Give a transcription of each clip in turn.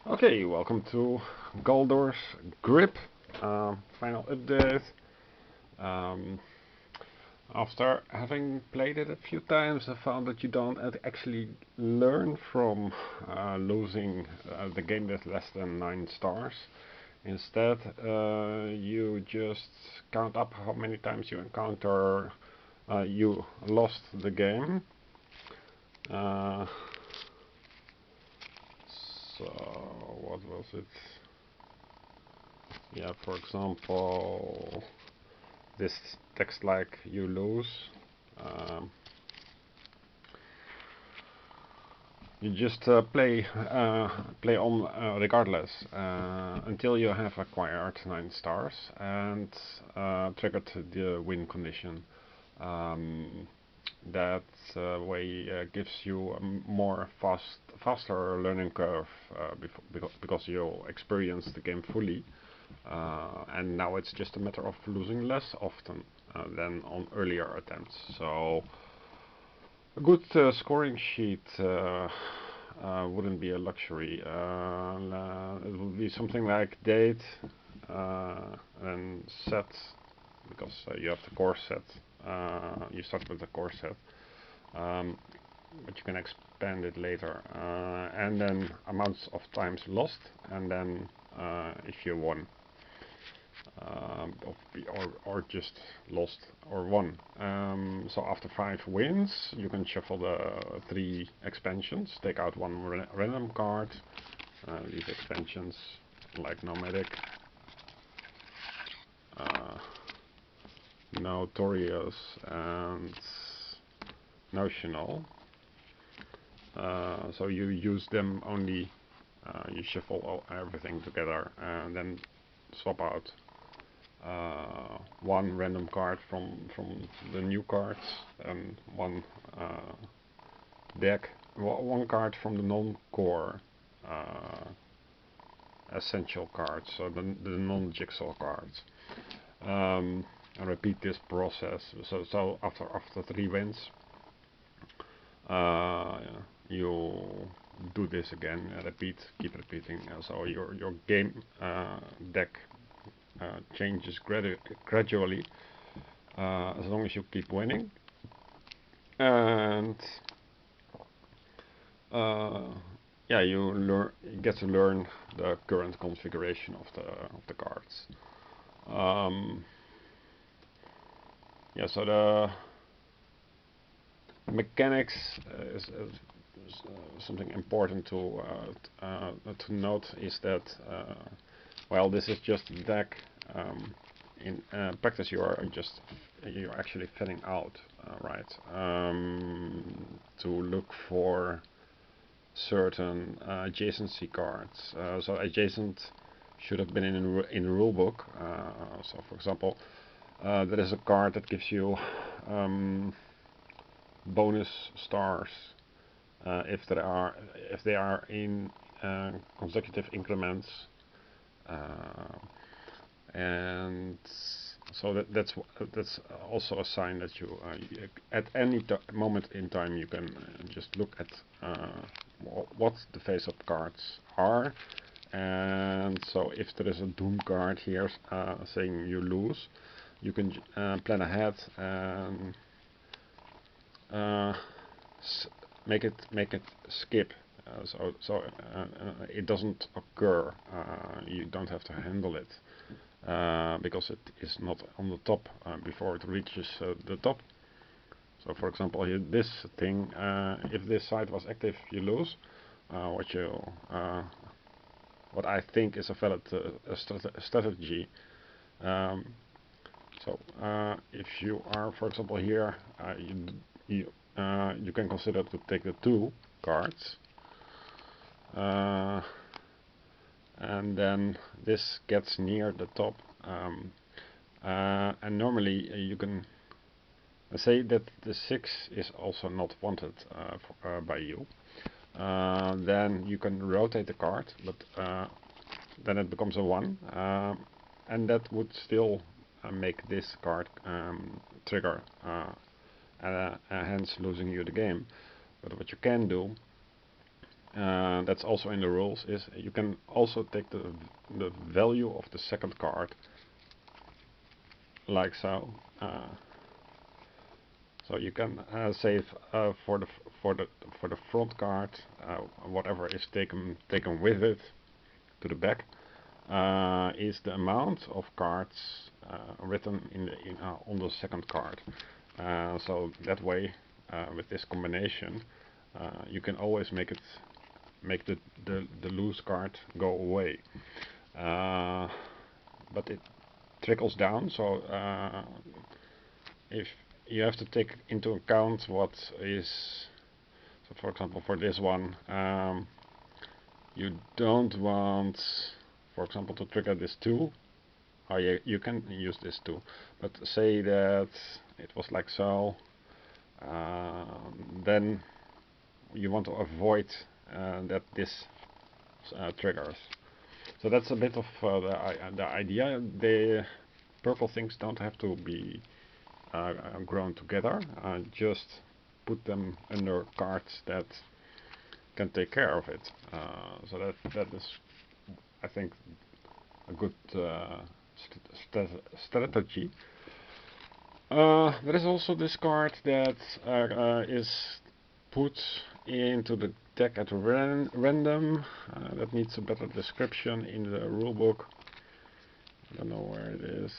Okay, welcome to Galdor's Grip final update. Um, After having played it a few times, I found that you don't actually learn from losing the game with less than 9 stars. Instead, you just count up how many times you encounter you lost the game. Uh, so, what was it? Yeah, for example, this text like you lose. Um, you just play on regardless until you have acquired 9 stars and triggered the win condition. Um, that way gives you a faster learning curve because you experience the game fully. And now it's just a matter of losing less often than on earlier attempts. So a good scoring sheet wouldn't be a luxury. It would be something like date and set, because you have the core set. You start with the core set, but you can expand it later. And then amounts of times lost, and then if you won. Or just lost or won. So after 5 wins, you can shuffle the 3 expansions, take out one random card, these expansions like nomadic, uh, notorious, and notional. So you use them only, you shuffle everything together and then swap out one random card from the new cards and one deck, one card from the non-core essential cards, so the non-jigsaw cards. And repeat this process. So after 3 wins, uh, you do this again. Keep repeating. So your game deck changes gradually as long as you keep winning, and uh, yeah, you get to learn the current configuration of the cards. Um, yeah, so the mechanics is something important to note is that while this is just a deck, in practice you're actually filling out, right? To look for certain adjacency cards. So adjacent should have been in the rulebook. So for example, there is a card that gives you bonus stars if they are in consecutive increments, and so that's also a sign that at any moment in time you can just look at what the face-up cards are, and so if there is a doom card here saying you lose, you can plan ahead and uh, make it skip, it doesn't occur. You don't have to handle it because it is not on the top before it reaches the top. So for example here, this thing, if this side was active you lose, what you what I think is a valid strategy. um, so if you are, for example here, you can consider to take the 2 cards, and then this gets near the top, and normally you can say that the 6 is also not wanted by you. Then you can rotate the card, but then it becomes a 1, and that would still make this card trigger, hence losing you the game. But what you can do that's also in the rules, is you can also take the value of the second card, like so. So you can save for the front card whatever is taken with it to the back is the amount of cards written on the second card. So that way, with this combination, you can always make the loose card go away. But it trickles down, so if you have to take into account what is, so for example for this one, you don't want, for example, to trigger this 2. Oh yeah, you can use this too, but say that it was like so, then you want to avoid that this triggers. So that's a bit of the idea. The purple things don't have to be grown together, just put them under cards that can take care of it. So that is, I think, a good strategy. There is also this card that is put into the deck at random. That needs a better description in the rulebook. I don't know where it is.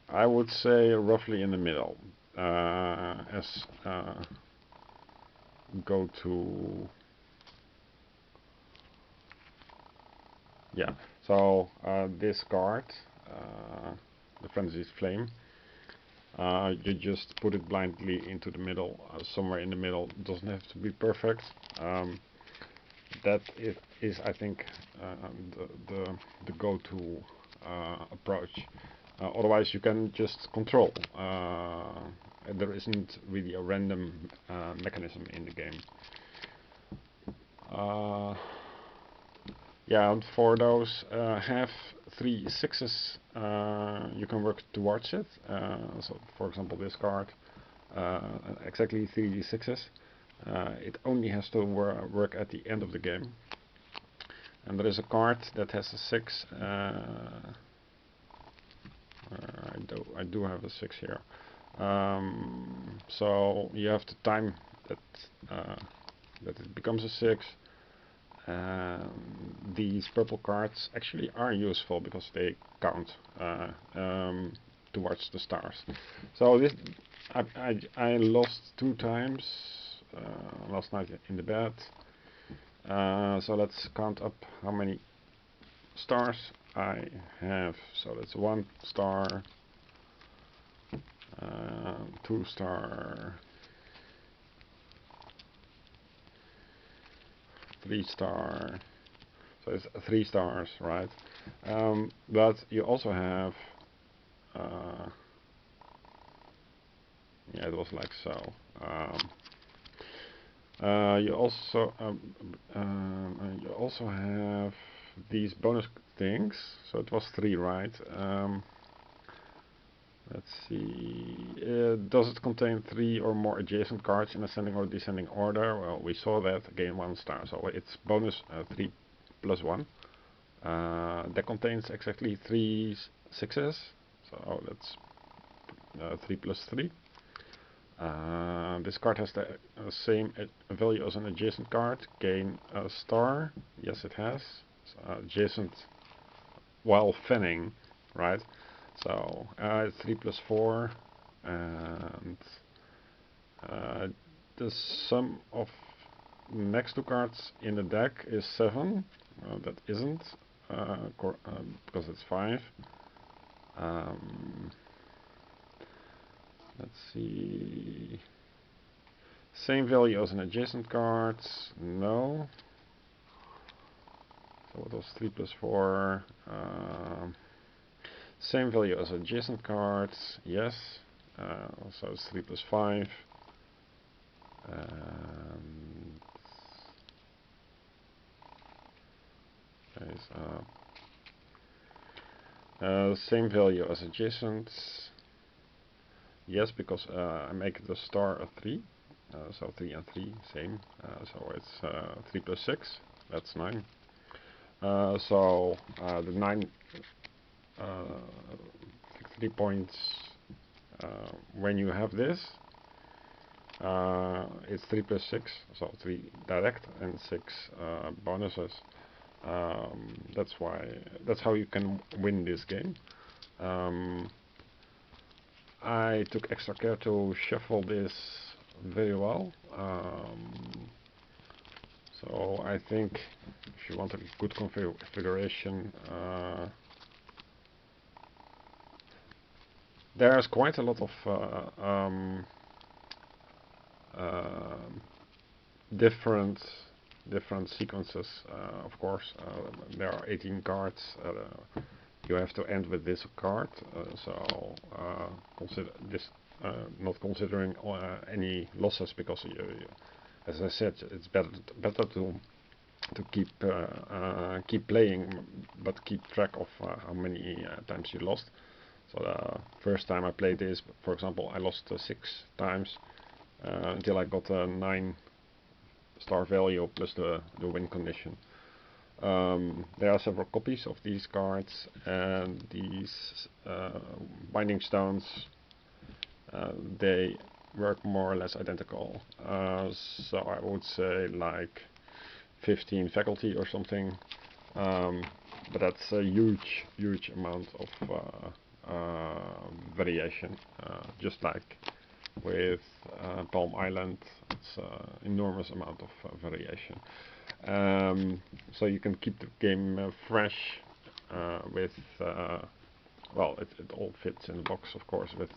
I would say roughly in the middle, as go to, yeah. So this card, the Frenzied Flame, you just put it blindly into the middle, somewhere in the middle. It doesn't have to be perfect. That is, I think, the go-to approach. Otherwise, you can just control. There isn't really a random mechanism in the game. Yeah, and for those have 3 6s, you can work towards it. So, for example, this card, exactly 3 6s. It only has to work at the end of the game. And there is a card that has a 6. I do have a 6 here. So you have to time that that it becomes a 6. These purple cards actually are useful because they count towards the stars. So this, I lost 2 times last night in the bed. So let's count up how many stars I have. So that's 1 star, 2 star, 3 star. So it's 3 stars, right? But you also have, yeah, it was like so. You also have these bonus things. So it was 3, right? Let's see. Does it contain 3 or more adjacent cards in ascending or descending order? Well, we saw that. Gain 1 star. So it's bonus 3 plus 1. That contains exactly 3 6s. So that's 3 plus 3. This card has the same value as an adjacent card. Gain a star. Yes, it has. So, adjacent while fanning, right? So it's 3 plus 4, and the sum of next 2 cards in the deck is 7. That isn't, because it's 5. Let's see. Same value as an adjacent card. No. So what was 3 plus 4? Same value as adjacent cards. Yes. So it's 3 plus 5. Same value as adjacent. Yes, because I make the star a 3. So 3 and 3, same. So it's 3 plus 6, that's 9. The 9 3 points when you have this. It's 3 plus 6, so 3 direct and 6 bonuses. That's how you can win this game. I took extra care to shuffle this very well. So I think if you want a good configuration, there's quite a lot of different sequences. Of course, there are 18 cards. You have to end with this card. Consider this, not considering any losses, because as I said, it's better to keep playing, but keep track of how many times you lost. So the first time I played this, for example, I lost 6 times until I got a 9-star value plus the win condition. There are several copies of these cards, and these binding stones, they work more or less identical. So I would say like 15 faculty or something, but that's a huge amount of variation. Just like with Palm Island, it's an enormous amount of variation. So you can keep the game fresh with well, it all fits in the box, of course, with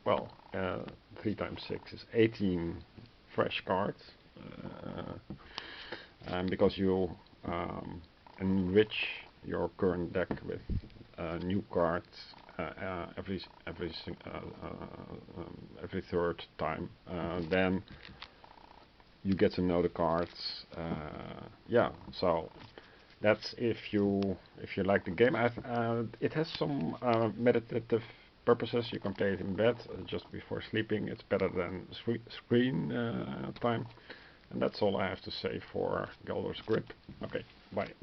well, 3 times 6 is 18 fresh cards, and because you enrich your current deck with new cards every third time, then you get to know the cards. Yeah, so that's if you like the game. It has some meditative purposes. You can play it in bed just before sleeping. It's better than screen time. And that's all I have to say for Galdor's Grip. Okay, bye.